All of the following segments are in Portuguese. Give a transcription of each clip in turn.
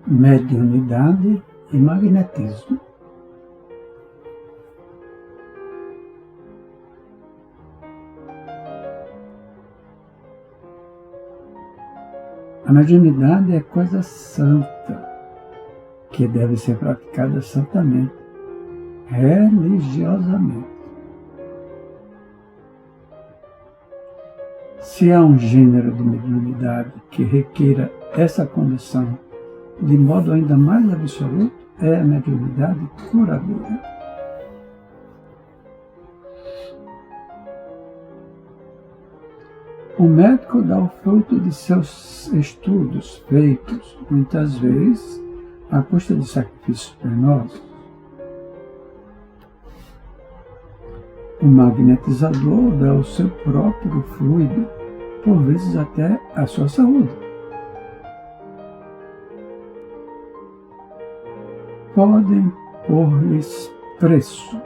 mediunidade e magnetismo. A mediunidade é coisa santa, que deve ser praticada santamente, religiosamente. Se há um gênero de mediunidade que requeira essa condição de modo ainda mais absoluto, é a mediunidade curadora. O médico dá o fruto de seus estudos feitos, muitas vezes, à custa de sacrifícios penosos. O magnetizador dá o seu próprio fluido, por vezes até a sua saúde. Podem pôr-lhes preço.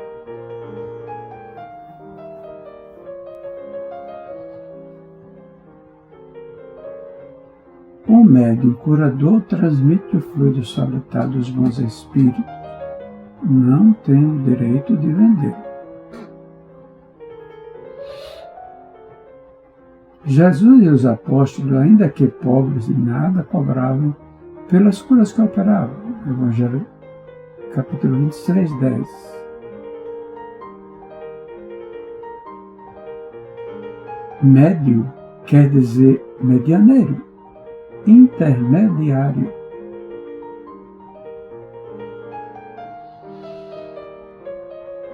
O médium curador transmite o fluido salutar dos bons espíritos. Não tem o direito de vender. Jesus e os apóstolos, ainda que pobres de nada, cobravam pelas curas que operavam. Evangelho, capítulo 23, 10. Médio quer dizer medianeiro, intermediário.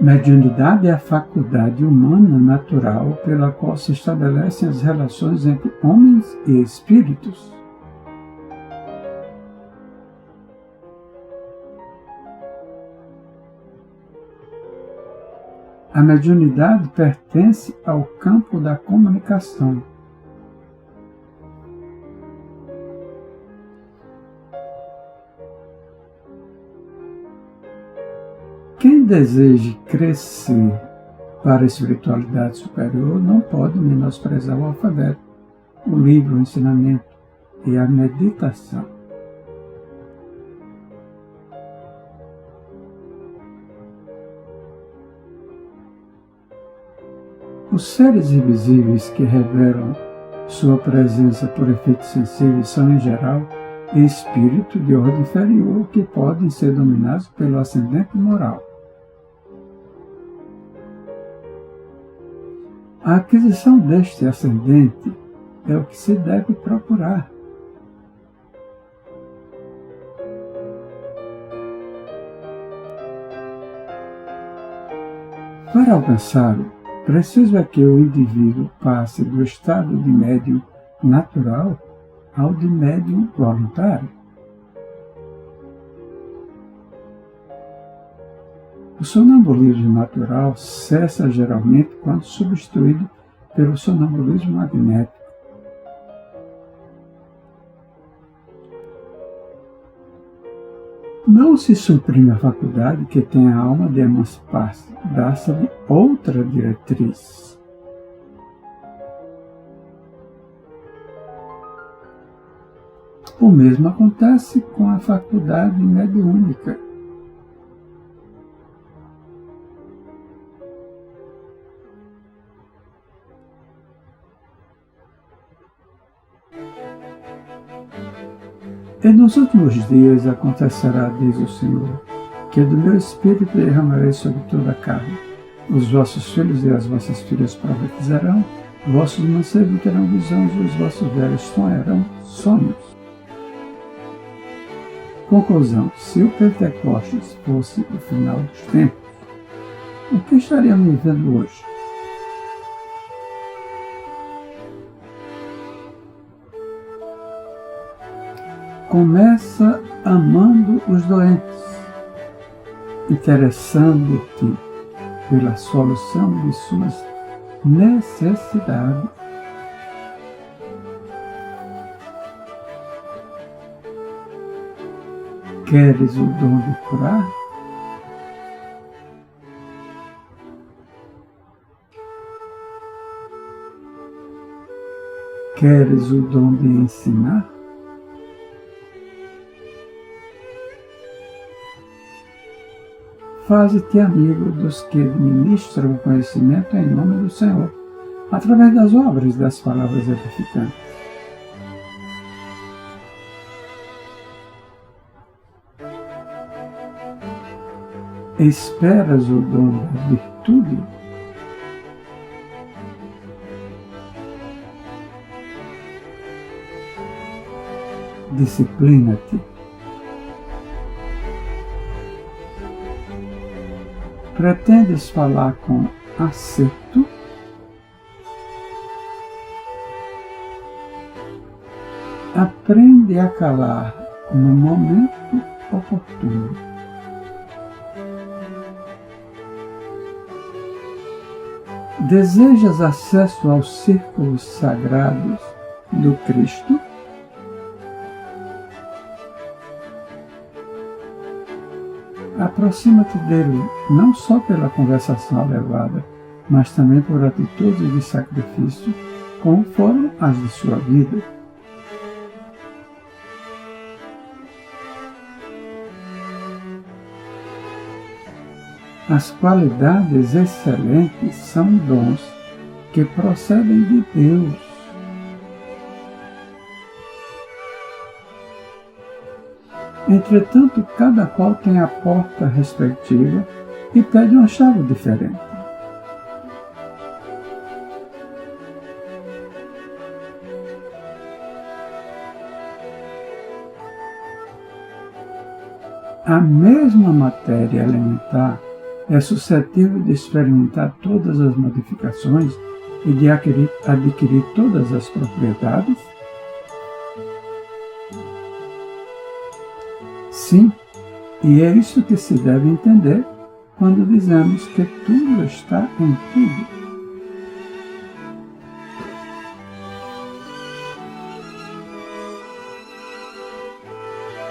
Mediunidade é a faculdade humana natural pela qual se estabelecem as relações entre homens e espíritos. A mediunidade pertence ao campo da comunicação. Quem deseje crescer para a espiritualidade superior não pode menosprezar o alfabeto, o livro, o ensinamento e a meditação. Os seres invisíveis que revelam sua presença por efeitos sensíveis são, em geral, espíritos de ordem inferior que podem ser dominados pelo ascendente moral. A aquisição deste ascendente é o que se deve procurar. Para alcançá-lo, preciso é que o indivíduo passe do estado de médium natural ao de médium voluntário. O sonambulismo natural cessa geralmente quando substituído pelo sonambulismo magnético. Não se suprime a faculdade que tem a alma de emancipar-se, dá-se-lhe outra diretriz. O mesmo acontece com a faculdade mediúnica. E nos últimos dias acontecerá, diz o Senhor, que do meu Espírito derramarei sobre toda a carne. Os vossos filhos e as vossas filhas profetizarão, vossos mancebos terão visões e os vossos velhos sonharão sonhos. Conclusão: se o Pentecostes fosse o final dos tempos, o que estaríamos vivendo hoje? Começa amando os doentes, interessando-te pela solução de suas necessidades. Queres o dom de curar? Queres o dom de ensinar? faze-te amigo dos que ministram o conhecimento em nome do Senhor, através das obras e das palavras edificantes. Esperas o dom da virtude? Disciplina-te. Pretendes falar com acerto? Aprende a calar no momento oportuno. Desejas acesso aos círculos sagrados do Cristo? Aproxima-te dele não só pela conversação elevada, mas também por atitudes de sacrifício, como foram as de sua vida. As qualidades excelentes são dons que procedem de Deus. Entretanto, cada qual tem a porta respectiva e pede uma chave diferente. A mesma matéria elementar é suscetível de experimentar todas as modificações e de adquirir todas as propriedades? Sim, e é isso que se deve entender quando dizemos que tudo está em tudo.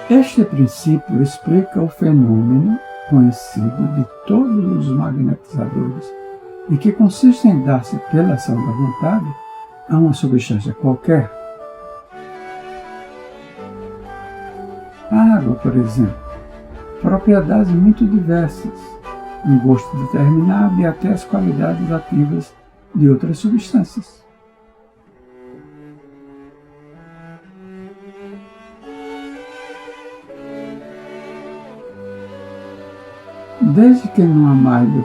Este princípio explica o fenômeno conhecido de todos os magnetizadores e que consiste em dar-se pela ação da vontade a uma substância qualquer. A água, por exemplo, propriedades muito diversas, um gosto determinado e até as qualidades ativas de outras substâncias. Desde que não há mais do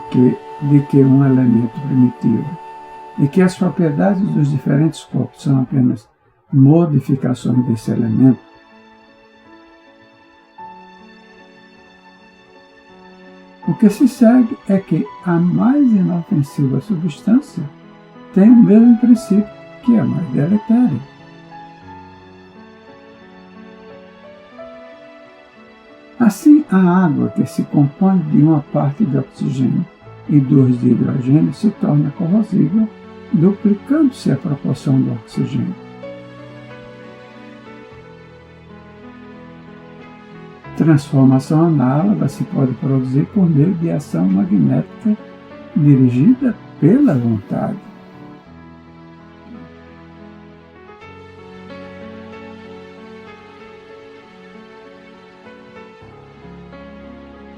que um elemento primitivo e que as propriedades dos diferentes corpos são apenas modificações desse elemento, o que se segue é que a mais inofensiva substância tem o mesmo princípio que a mais deletéria. Assim, a água, que se compõe de uma parte de oxigênio e 2 de hidrogênio, se torna corrosiva, duplicando-se a proporção do oxigênio. Transformação análoga se pode produzir por meio de ação magnética dirigida pela vontade.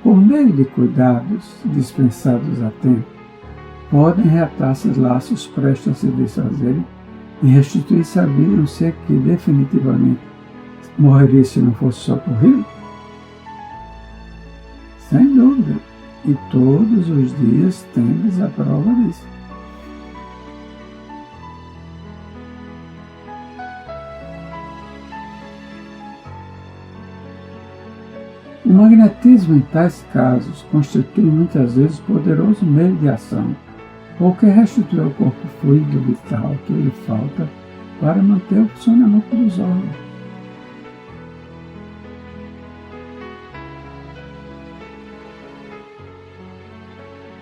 Por meio de cuidados dispensados a tempo, podem reatar-se os laços prestes a se desfazerem e restituir-se à vida um ser que definitivamente morreria se não fosse socorrido? Sem dúvida, e todos os dias temos a prova disso. O magnetismo, em tais casos, constitui muitas vezes poderoso meio de ação, porque restitui ao corpo fluido vital que lhe falta para manter o funcionamento dos órgãos.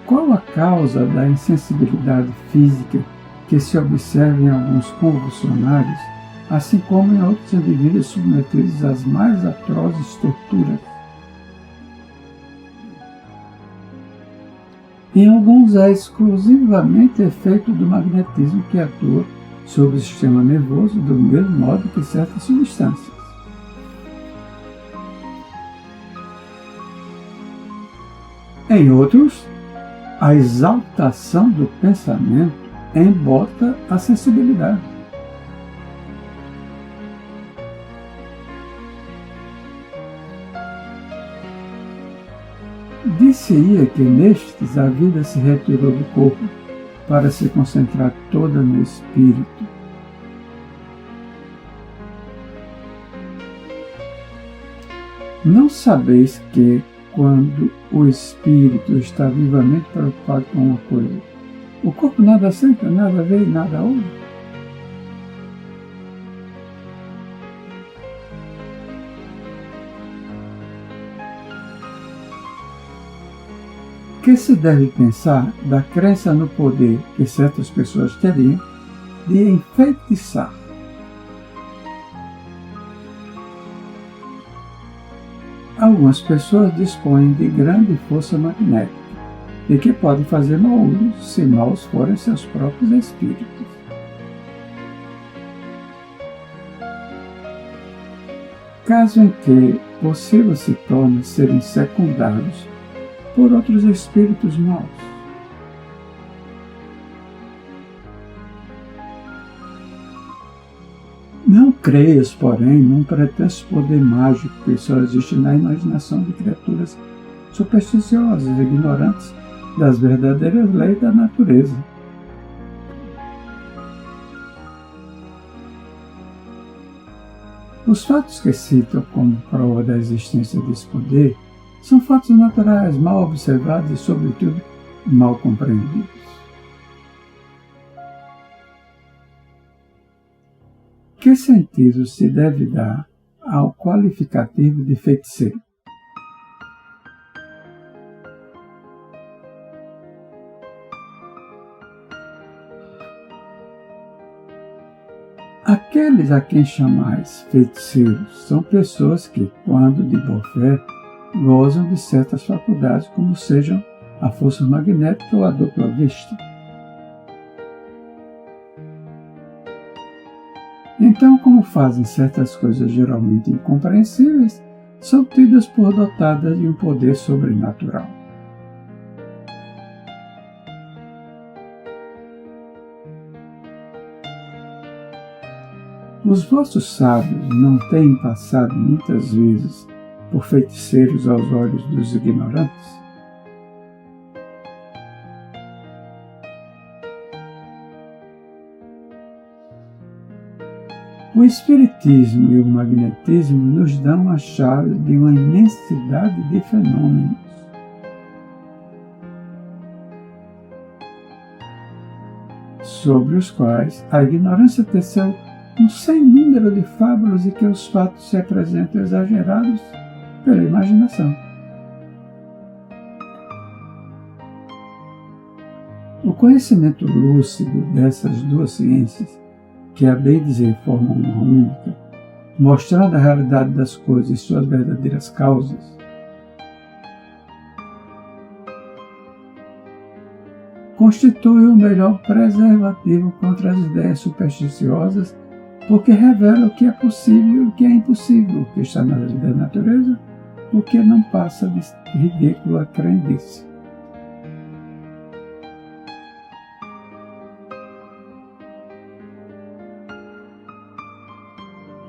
Qual a causa da insensibilidade física que se observa em alguns convulsionários, assim como em outros indivíduos submetidos às mais atrozes torturas? Em alguns é exclusivamente efeito do magnetismo que atua sobre o sistema nervoso do mesmo modo que certas substâncias. Em outros, a exaltação do pensamento embota a sensibilidade. Dir-se-ia que nestes a vida se retirou do corpo para se concentrar toda no espírito. Não sabeis que, quando o espírito está vivamente preocupado com uma coisa, o corpo nada sente, nada vê e nada ouve? Que se deve pensar da crença no poder que certas pessoas teriam de enfeitiçar? Algumas pessoas dispõem de grande força magnética e que podem fazer mau uso se maus forem seus próprios espíritos. Caso em que possível se torne serem secundados por outros espíritos maus. Não creias, porém, num pretenso poder mágico que só existe na imaginação de criaturas supersticiosas e ignorantes das verdadeiras leis da natureza. Os fatos que citam como prova da existência desse poder são fatos naturais, mal observados e, sobretudo, mal compreendidos. Que sentido se deve dar ao qualificativo de feiticeiro? Aqueles a quem chamais feiticeiros são pessoas que, quando de boa fé, gozam de certas faculdades, como sejam a força magnética ou a dupla vista. Então, como fazem certas coisas geralmente incompreensíveis, são tidas por dotadas de um poder sobrenatural. Os vossos sábios não têm passado muitas vezes por feiticeiros aos olhos dos ignorantes? O Espiritismo e o Magnetismo nos dão a chave de uma imensidade de fenômenos. Sobre os quais a ignorância teceu um sem número de fábulas e que os fatos se apresentam exagerados pela imaginação. O conhecimento lúcido dessas duas ciências, que a bem dizer formam uma única, mostrando a realidade das coisas e suas verdadeiras causas, constitui o melhor preservativo contra as ideias supersticiosas, porque revela o que é possível e o que é impossível, o que está na lei da natureza, o que não passa de ridícula crendice.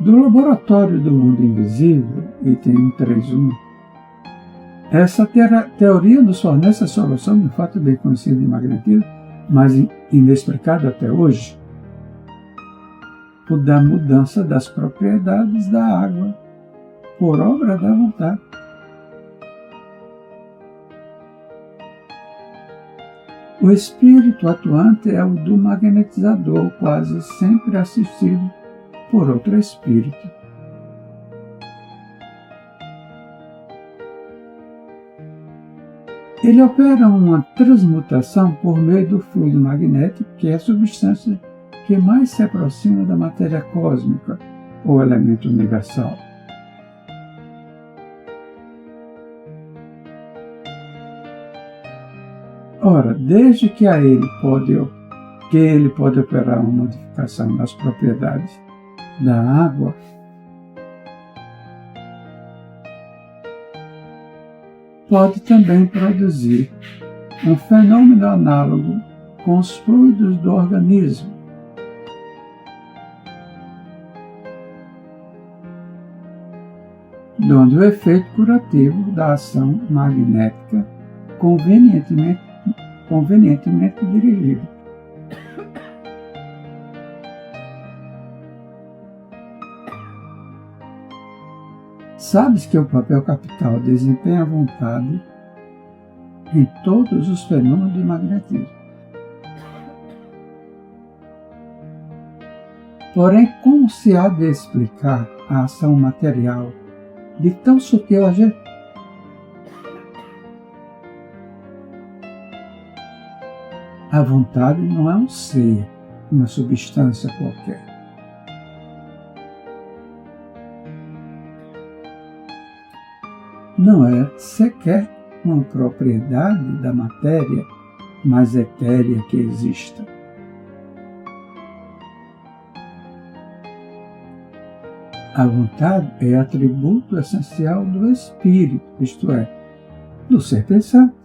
Do Laboratório do Mundo Invisível, item 131, essa teoria nos fornece a solução de um fato bem conhecido de magnetismo, mas inexplicado até hoje, o da mudança das propriedades da água, por obra da vontade. O espírito atuante é o do magnetizador, quase sempre assistido por outro espírito. Ele opera uma transmutação por meio do fluido magnético, que é a substância que mais se aproxima da matéria cósmica, ou elemento universal. Ora, desde que ele pode operar uma modificação nas propriedades da água, pode também produzir um fenômeno análogo com os fluidos do organismo, dando o efeito curativo da ação magnética convenientemente dirigida. Sabes que o papel capital desempenha a vontade em todos os fenômenos do magnetismo. Porém, como se há de explicar a ação material de tão sutil agente? A vontade não é um ser, uma substância qualquer. Não é sequer uma propriedade da matéria mais etérea que exista. A vontade é atributo essencial do espírito, isto é, do ser pensante.